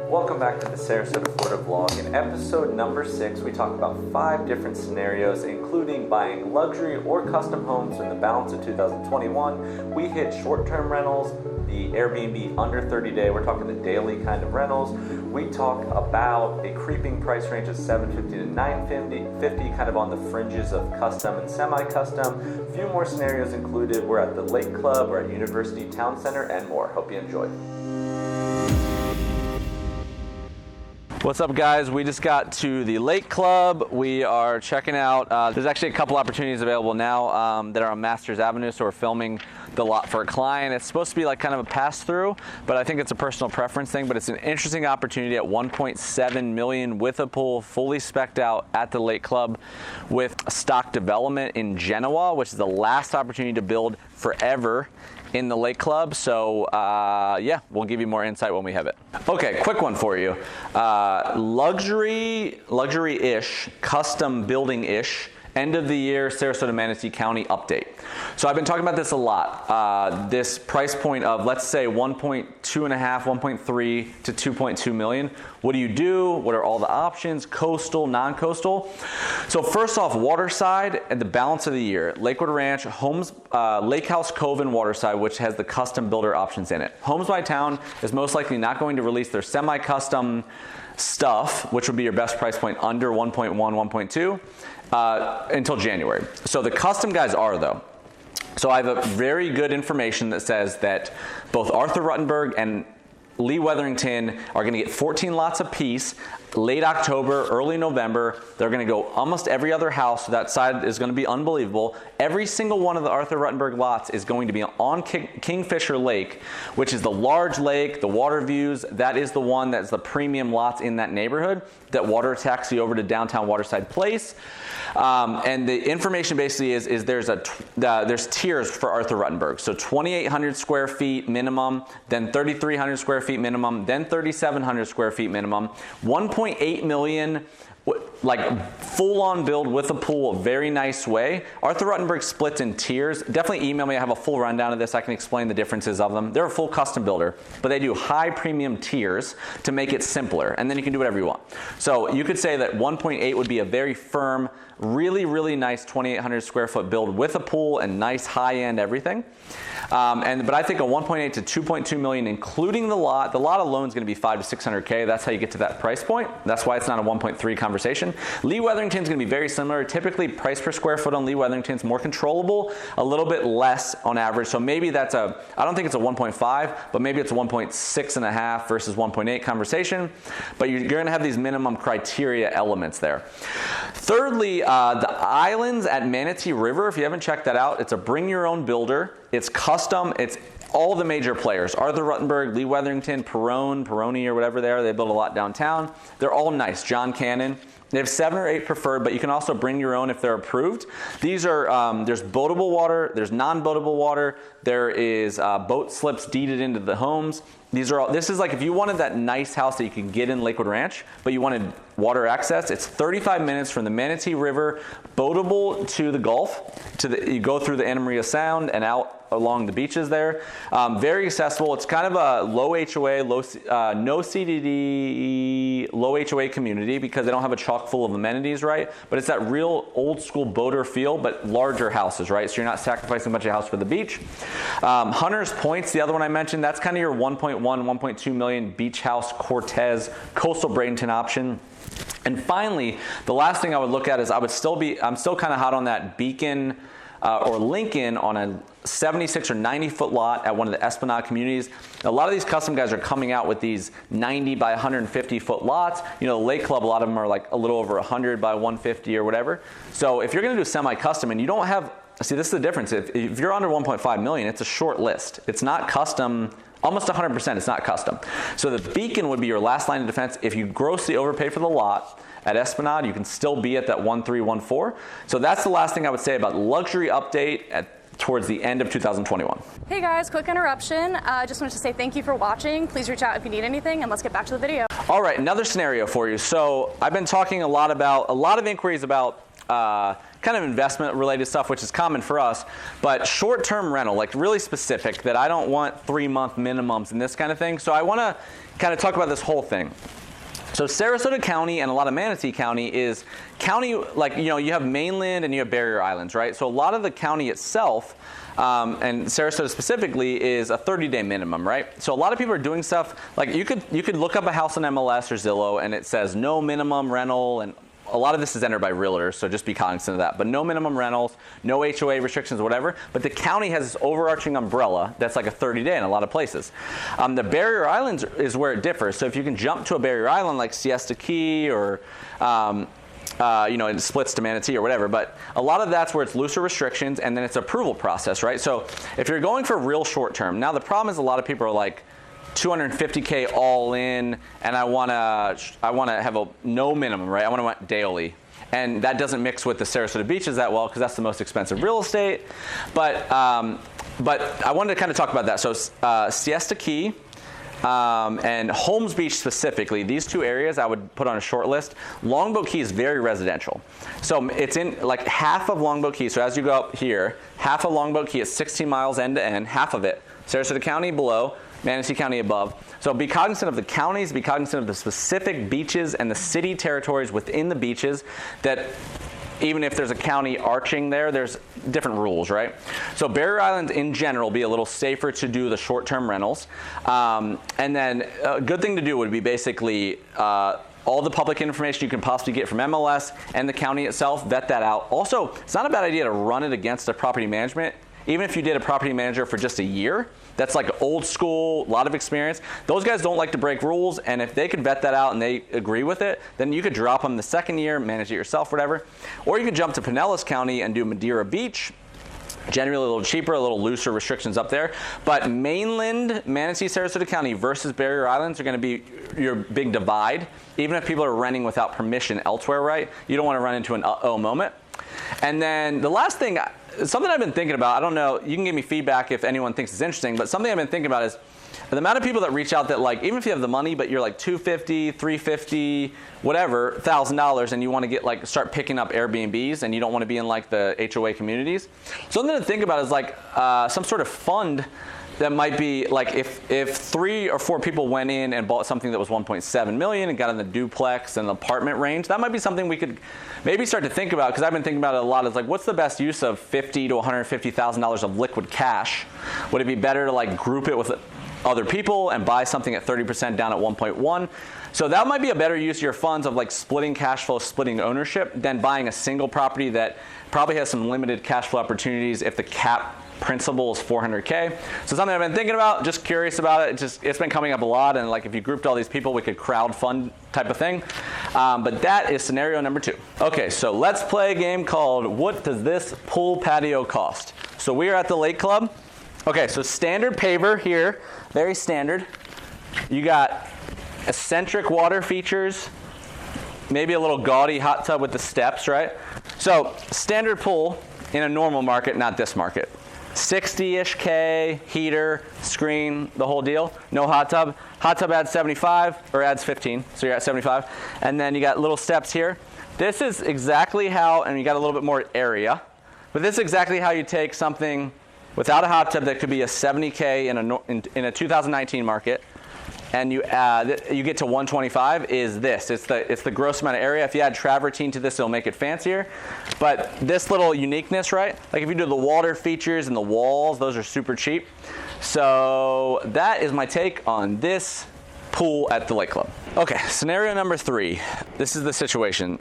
Welcome back to the Sarasota Florida vlog. In episode number 6, we talk about 5 different scenarios, including buying luxury or custom homes in the balance of 2021. We hit short-term rentals, the AirBnB under 30-day. We're talking the daily kind of rentals. We talk about a creeping price range of $750 to $950, kind of on the fringes of custom and semi-custom. A few more scenarios included. We're at the Lake Club, we're at University Town Center, and more. Hope you enjoy. What's up, guys? We just got to the Lake Club. We are checking out, there's actually a couple opportunities available now that are on Masters Avenue, so we're filming the lot for a client. It's supposed to be like kind of a pass-through, but I think it's a personal preference thing, but it's an interesting opportunity at $1.7 million with a pool, fully spec'd out at the Lake Club with stock development in Genoa, which is the last opportunity to build forever in the Lake Club. So yeah, we'll give you more insight when we have it. Okay, quick one for you. Luxury-ish, custom building-ish, end of the year Sarasota Manatee County update. So I've been talking about this a lot. This price point of, let's say, 1.2.5, 1.3 to 2.2 million. What do you do? What are all the options? Coastal, non-coastal? So first off, waterside and the balance of the year. Lakewood Ranch, Homes, Lake House Cove and Waterside, which has the custom builder options in it. Homes by Town is most likely not going to release their semi-custom stuff, which would be your best price point under 1.1, 1.2 until January. So the custom guys are, though. So I have a very good information that says that both Arthur Ruttenberg and Lee Weatherington are going to get 14 lots apiece, late October, early November. They're going to go almost every other house, so that side is going to be unbelievable. Every single one of the Arthur Ruttenberg lots is going to be on Kingfisher Lake, which is the large lake, the water views. That is the one that's the premium lots in that neighborhood that water taxi over to downtown Waterside Place. And the information basically is there's tiers for Arthur Ruttenberg. So 2,800 square feet minimum, then 3,300 square feet minimum, then 3,700 square feet minimum, 1.8 million, like full-on build with a pool, a very nice way. Arthur Ruttenberg splits in tiers. Definitely email me. I have a full rundown of this. I can explain the differences of them. They're a full custom builder, but they do high premium tiers to make it simpler, and then you can do whatever you want. So you could say that 1.8 would be a very firm, really, really nice 2,800 square foot build with a pool and nice high-end everything. But I think a 1.8 to 2.2 million, including the lot alone is going to be 500 to 600K. That's how you get to that price point. That's why it's not a 1.3 conversation. Lee Weatherington's going to be very similar. Typically, price per square foot on Lee Weatherington's more controllable, a little bit less on average. So maybe that's I don't think it's a 1.5, but maybe it's a 1.6.5 versus 1.8 conversation. But you're going to have these minimum criteria elements there. Thirdly, the islands at Manatee River, if you haven't checked that out, it's a bring your own builder. It's custom. It's all the major players. Arthur Ruttenberg, Lee Weatherington, Peroni or whatever they are. They build a lot downtown. They're all nice. John Cannon. They have 7 or 8 preferred, but you can also bring your own if they're approved. These are, there's boatable water, there's non-boatable water, there is boat slips deeded into the homes. These are all, this is like if you wanted that nice house that you could get in Lakewood Ranch, but you wanted water access, it's 35 minutes from the Manatee River, boatable to the Gulf. You go through the Anna Maria Sound and out along the beaches there. Very accessible. It's kind of a low HOA, no CDD, low HOA community because they don't have a chock full of amenities, right? But it's that real old school boater feel, but larger houses, right? So you're not sacrificing a bunch of house for the beach. Hunters Point's the other one I mentioned. That's kind of your 1.1, 1.2 million beach house Cortez coastal Bradenton option. And finally, the last thing I would look at is I'm still kind of hot on that Beacon or Lincoln on a 76 or 90 foot lot at one of the Esplanade communities. A lot of these custom guys are coming out with these 90 by 150 foot lots. You know, the Lake Club, a lot of them are like a little over 100 by 150 or whatever. So if you're going to do semi-custom and you don't have, see, this is the difference. If you're under 1.5 million, it's a short list. It's not custom. Almost 100% it's not custom. So the Beacon would be your last line of defense. If you grossly overpay for the lot at Esplanade, you can still be at that 1.3, 1.4. So that's the last thing I would say about luxury update towards the end of 2021. Hey guys, quick interruption. Just wanted to say thank you for watching. Please reach out if you need anything, and let's get back to the video. All right, another scenario for you. So I've been talking a lot of inquiries about kind of investment related stuff, which is common for us, but short-term rental, like really specific, that I don't want 3-month minimums and this kind of thing. So I want to kind of talk about this whole thing. So Sarasota County and a lot of Manatee County is county, like, you know, you have mainland and you have barrier islands, right? So a lot of the county itself, and Sarasota specifically, is a 30-day minimum, right? So a lot of people are doing stuff, like you could look up a house on MLS or Zillow and it says no minimum rental, and a lot of this is entered by realtors, so just be cognizant of that. But no minimum rentals, no HOA restrictions, whatever. But the county has this overarching umbrella that's like a 30-day in a lot of places. The barrier islands is where it differs. So if you can jump to a barrier island like Siesta Key or you know, it splits to Manatee or whatever, but a lot of that's where it's looser restrictions and then it's approval process, right? So if you're going for real short term, now the problem is a lot of people are like, $250K all in, and I want to have a no minimum, right? I want to rent daily, and that doesn't mix with the Sarasota beaches that well because that's the most expensive real estate. But I wanted to kind of talk about that. So Siesta Key and Holmes Beach specifically, these two areas I would put on a short list. Longboat Key is very residential, so it's in like half of Longboat Key. So as you go up here, half of Longboat Key is 16 miles end to end. Half of it, Sarasota County below, Manatee County above. So be cognizant of the counties, be cognizant of the specific beaches and the city territories within the beaches, that even if there's a county arching there, there's different rules, right? So barrier islands in general be a little safer to do the short-term rentals. And then a good thing to do would be basically all the public information you can possibly get from MLS and the county itself, vet that out. Also, it's not a bad idea to run it against a property management. Even if you did a property manager for just a year, that's like old school, a lot of experience. Those guys don't like to break rules, and if they could vet that out and they agree with it, then you could drop them the second year, manage it yourself, whatever. Or you could jump to Pinellas County and do Madeira Beach. Generally a little cheaper, a little looser restrictions up there. But mainland Manatee, Sarasota County versus barrier islands are going to be your big divide. Even if people are renting without permission elsewhere, right? You don't want to run into an uh-oh moment. And then the last thing, something I've been thinking about, I don't know, you can give me feedback if anyone thinks it's interesting, but something I've been thinking about is the amount of people that reach out that, like, even if you have the money, but you're like $250, $350, whatever, $1,000, and you want to get, like, start picking up Airbnbs and you don't want to be in like the HOA communities. Something to think about is like some sort of fund that might be like if 3 or 4 people went in and bought something that was 1.7 million and got in the duplex and apartment range, that might be something we could maybe start to think about, because I've been thinking about it a lot. Is like, what's the best use of $50,000 to $150,000 of liquid cash? Would it be better to like group it with other people and buy something at 30% down at 1.1? So that might be a better use of your funds, of like splitting cash flow, splitting ownership, than buying a single property that probably has some limited cash flow opportunities if the cap principal is $400K. So something I've been thinking about, just curious about it. It's been coming up a lot, and like if you grouped all these people, we could crowd fund type of thing. But that is scenario number 2. Okay, so let's play a game called What Does This Pool Patio Cost? So we are at the Lake Club. Okay, so standard paver here, very standard. You got eccentric water features, maybe a little gaudy hot tub with the steps, right? So standard pool in a normal market, not this market. 60-ish K, heater, screen, the whole deal. No hot tub. Hot tub adds 75, or adds 15, so you're at 75. And then you got little steps here. This is exactly how, and you got a little bit more area, but this is exactly how you take something without a hot tub that could be a 70K in a 2019 market, and you get to 125 is this. It's the gross amount of area. If you add travertine to this, it'll make it fancier. But this little uniqueness, right? Like if you do the water features and the walls, those are super cheap. So that is my take on this pool at the Lake Club. Okay, scenario number 3. This is the situation.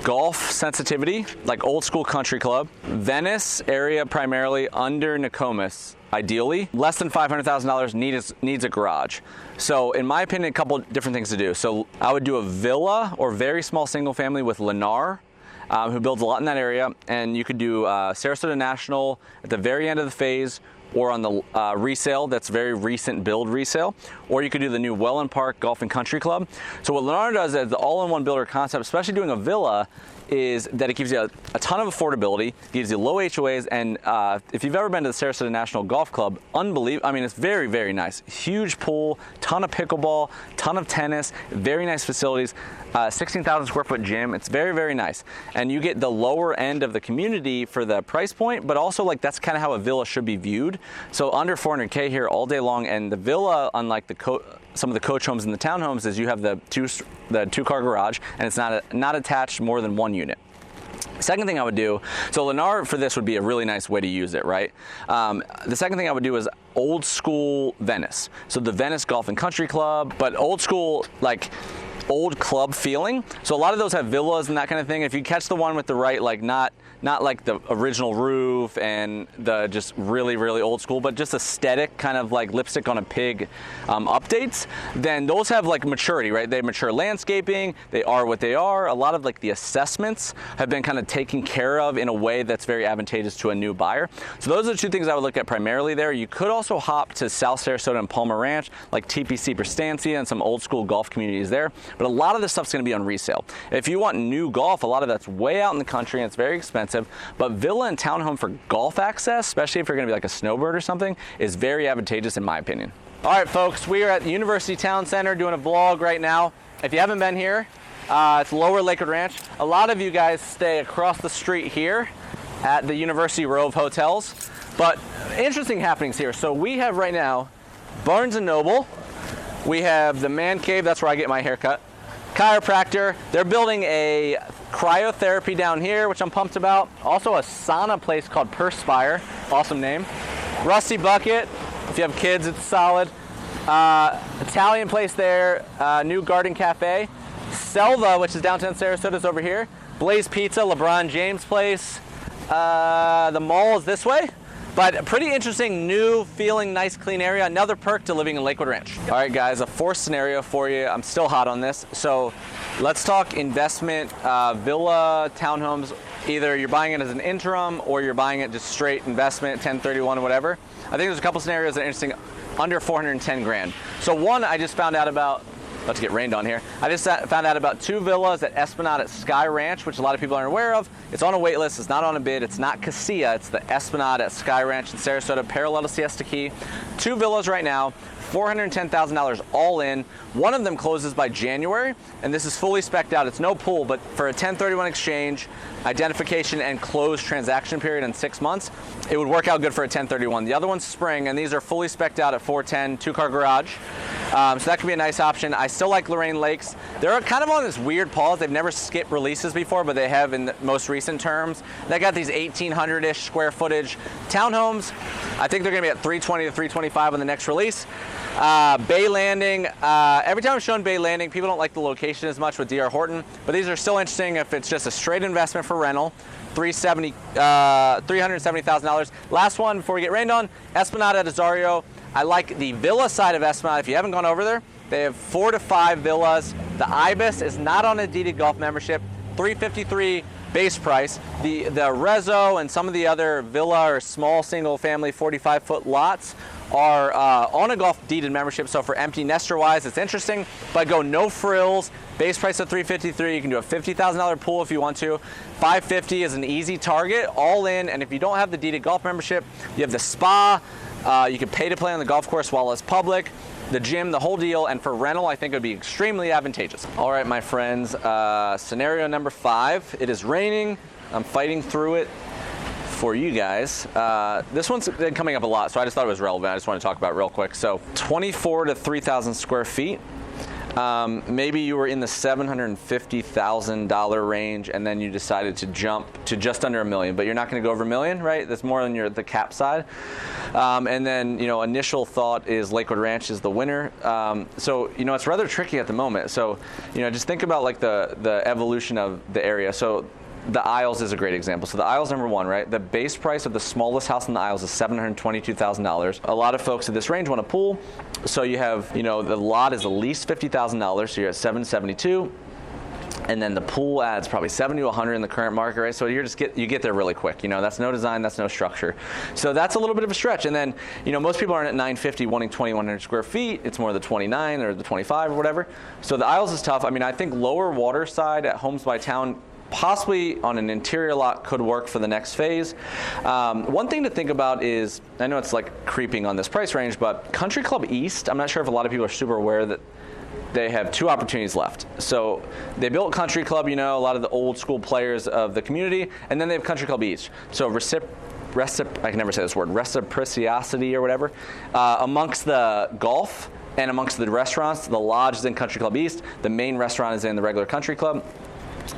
Golf sensitivity, like old school country club. Venice area primarily, under Nokomis, ideally. Less than $500,000 needs a garage. So in my opinion, a couple different things to do. So I would do a villa or very small single family with Lennar, who builds a lot in that area. And you could do Sarasota National at the very end of the phase, or on the resale that's very recent build resale, or you could do the new Welland Park Golf and Country Club. So what Lennar does as the all-in-one builder concept, especially doing a villa, is that it gives you a ton of affordability, gives you low HOAs, and if you've ever been to the Sarasota National Golf Club, unbelievable. I mean, it's very, very nice. Huge pool, ton of pickleball, ton of tennis, very nice facilities, 16,000 square foot gym. It's very, very nice. And you get the lower end of the community for the price point, but also like that's kind of how a villa should be viewed. So under 400K here all day long, and the villa, unlike some of the coach homes and the townhomes, is you have the two-car garage, and it's not attached more than one unit. Second thing I would do, so Lennar for this would be a really nice way to use it, right? The second thing I would do is old school Venice. So the Venice Golf and Country Club, but old school, like old club feeling. So a lot of those have villas and that kind of thing. If you catch the one with the right, like not like the original roof and the just really, really old school, but just aesthetic, kind of like lipstick on a pig updates, then those have like maturity, right? They mature landscaping, they are what they are. A lot of like the assessments have been kind of taken care of in a way that's very advantageous to a new buyer. So those are the two things I would look at primarily there. You could also hop to South Sarasota and Palmer Ranch, like TPC Brastancia and some old school golf communities there. But a lot of this stuff's gonna be on resale. If you want new golf, a lot of that's way out in the country and it's very expensive. But villa and townhome for golf access, especially if you're gonna be like a snowbird or something, is very advantageous in my opinion. All right, folks, we are at the University Town Center doing a vlog right now. If you haven't been here, it's Lower Lakewood Ranch. A lot of you guys stay across the street here at the University row of hotels. But interesting happenings here. So we have right now Barnes & Noble. We have the Man Cave, that's where I get my haircut. Chiropractor. They're building a cryotherapy down here, which I'm pumped about. Also a sauna place called Perspire. Awesome name. Rusty Bucket. If you have kids, it's solid. Italian place there. New Garden Cafe. Selva, which is downtown Sarasota, is over here. Blaze Pizza, LeBron James place. The mall is this way. But pretty interesting, new, feeling nice, clean area. Another perk to living in Lakewood Ranch. All right, guys, a fourth scenario for you. I'm still hot on this. So let's talk investment, villa, townhomes. Either you're buying it as an interim or you're buying it just straight investment, 1031 or whatever. I think there's a couple scenarios that are interesting under 410 grand. So one I just found out about, about to get rained on here. I just found out about 2 villas at Esplanade at Sky Ranch, which a lot of people aren't aware of. It's on a wait list, it's not on a bid, it's not Casilla, it's the Esplanade at Sky Ranch in Sarasota, parallel to Siesta Key. 2 villas right now, $410,000 all in. One of them closes by January, and this is fully spec'd out. It's no pool, but for a 1031 exchange, identification and close transaction period in 6 months, it would work out good for a 1031. The other one's spring, and these are fully spec'd out at 410, 2-car garage. So that could be a nice option. I still like Lorraine Lakes. They're kind of on this weird pause. They've never skipped releases before, but they have in the most recent terms. They got these 1,800-ish square footage townhomes. I think they're gonna be at 320 to 325 on the next release. Bay Landing, every time I've shown Bay Landing, people don't like the location as much with D.R. Horton, but these are still interesting if it's just a straight investment for rental. $370,000. Last one before we get rained on, Esplanade at Azario. I like the villa side of Esplanade. If you haven't gone over there, they have 4 to 5 villas. The Ibis is not on a deeded golf membership, $353 base price. The Rezo and some of the other villa or small single family 45-foot lots are on a golf deeded membership, so for empty nester wise it's interesting, but go no frills, base price of $353. You can do a $50,000 pool if you want to. $550 is an easy target all in, and if you don't have the deeded golf membership, you have the spa, you can pay to play on the golf course while it's public, the gym, the whole deal, and for rental I think it would be extremely advantageous. All right, my friends, scenario number 5. It is raining, I'm fighting through it for you guys. This one's been coming up a lot, so I just thought it was relevant. I just want to talk about it real quick. So 24 to 3,000 square feet. Maybe you were in the $750,000 range and then you decided to jump to just under $1 million, but you're not going to go over $1 million, right? That's more than the cap side. And then, you know, initial thought is Lakewood Ranch is the winner. So, you know, it's rather tricky at the moment. So, you know, just think about like the evolution of the area. So the Isles is a great example. So the Isles number 1, right? The base price of the smallest house in the Isles is $722,000. A lot of folks at this range want a pool. So you have, you know, the lot is at least $50,000. So you're at $772. And then the pool adds probably 70 to 100 in the current market, right? So you get there really quick. You know, that's no design, that's no structure. So that's a little bit of a stretch. And then, you know, most people aren't at 950 wanting 2,100 square feet. It's more the 29 or the 25 or whatever. So the aisles is tough. I mean, I think lower water side at Homes by Town possibly on an interior lot could work for the next phase. One thing to think about is, I know it's like creeping on this price range, but Country Club East, I'm not sure if a lot of people are super aware that they have 2 opportunities left. So they built Country Club, you know, a lot of the old school players of the community, and then they have Country Club East. So I can never say this word, reciprocity or whatever, amongst the golf and amongst the restaurants. The lodge is in Country Club East. The main restaurant is in the regular Country Club.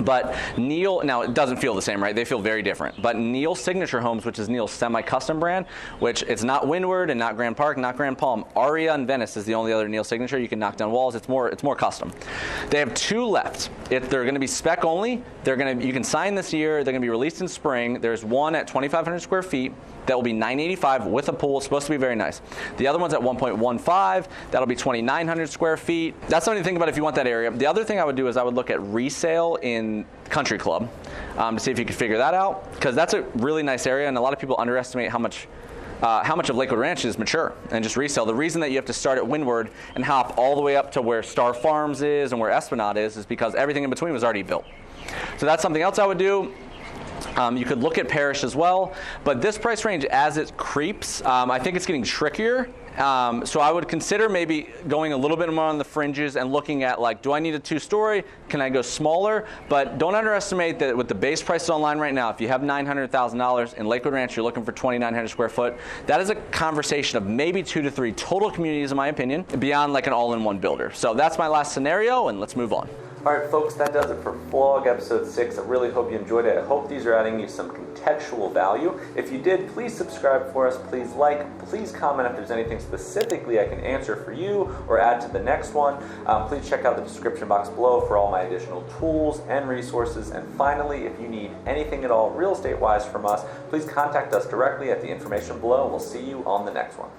But Neil, now it doesn't feel the same, right? They feel very different. But Neil Signature Homes, which is Neil's semi-custom brand, which it's not Windward and not Grand Park, not Grand Palm. Aria and Venice is the only other Neil Signature. You can knock down walls. It's more custom. They have 2 left. If they're going to be spec only, you can sign this year. They're going to be released in spring. There's one at 2,500 square feet. That will be $985 with a pool. It's supposed to be very nice. The other one's at 1.15. That'll be 2,900 square feet. That's something to think about if you want that area. The other thing I would do is I would look at resale in Country Club to see if you could figure that out, because that's a really nice area, and a lot of people underestimate how much of Lakewood Ranch is mature and just resale. The reason that you have to start at Windward and hop all the way up to where Star Farms is and where Esplanade is because everything in between was already built. So that's something else I would do. You could look at Parish as well, but this price range, as it creeps, I think it's getting trickier. So I would consider maybe going a little bit more on the fringes and looking at, like, do I need a 2-story? Can I go smaller? But don't underestimate that with the base prices online right now, if you have $900,000 in Lakewood Ranch, you're looking for 2,900 square foot. That is a conversation of maybe 2 to 3 total communities, in my opinion, beyond like an all-in-one builder. So that's my last scenario, and let's move on. All right, folks, that does it for vlog episode 6. I really hope you enjoyed it. I hope these are adding you some contextual value. If you did, please subscribe for us. Please like. Please comment if there's anything specifically I can answer for you or add to the next one. Please check out the description box below for all my additional tools and resources. And finally, if you need anything at all real estate-wise from us, please contact us directly at the information below. We'll see you on the next one.